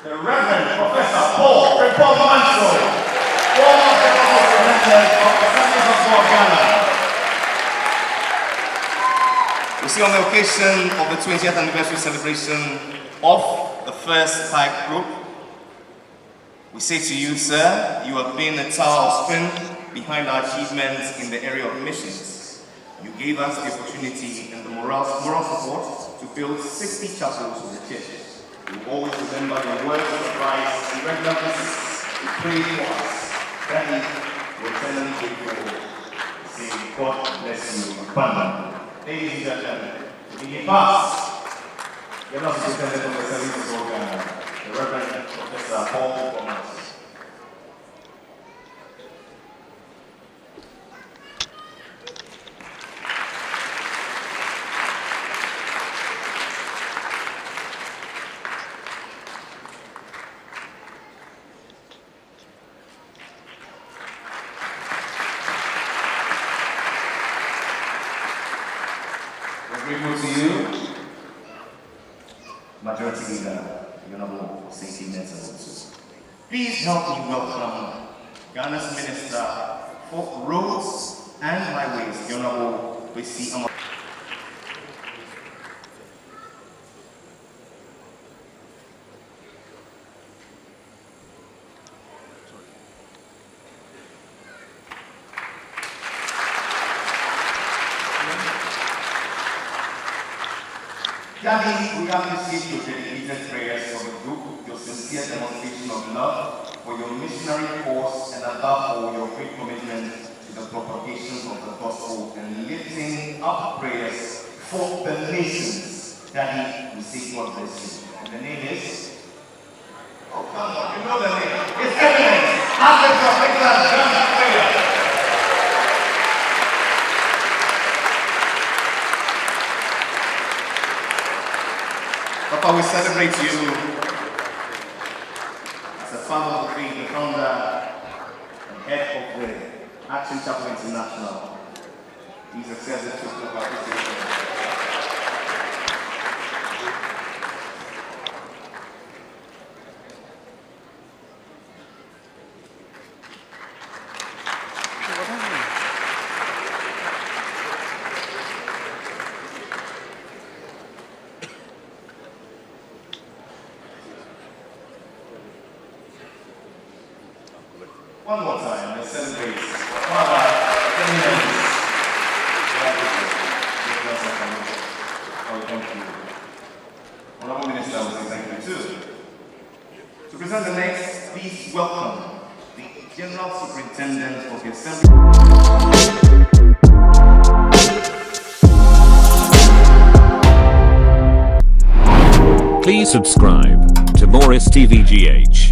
the Reverend Professor Frmpong Manso, former General Secretary of Assemblies of God, Ghana. We see on the occasion of the 20th anniversary celebration of the first Pike Group, we say to you, sir, you have been a tower of strength behind our achievements in the area of missions. You gave us the opportunity and the moral support to build 60 chapels for the church. We always remember your words of advice and regular visits to pray for us. Daddy, we're eternally grateful. Say, God bless you abundantly. Ladies and gentlemen, in the past, you're not superintendent of the Assemblies of God, Ghana, the Reverend Professor Frmpong Manso. We're grateful to you, Majority Leader, Honorable Manso. Please help me welcome Ghana's Minister for Roads and Highways, Honorable Kwesi. Daddy, we appreciate your dedicated prayers for the group, your sincere demonstration of love for your missionary cause, and above all, your great commitment to the propagation of the gospel and lifting up prayers for the nations. Daddy, we say God bless you. And the name is? Oh, come on, you know the name. It's Eminence. Ask for regular Ghana prayer. Papa, we celebrate you as a father of the faith, the founder and head of the Action Chapel International. He's accepted to participate. One more time, let's celebrate Father Eminence. Thank you. Honorable Minister, I will say thank you too. To present the next, please welcome the General Superintendent of the Assembly. Please subscribe to Morris TVGH.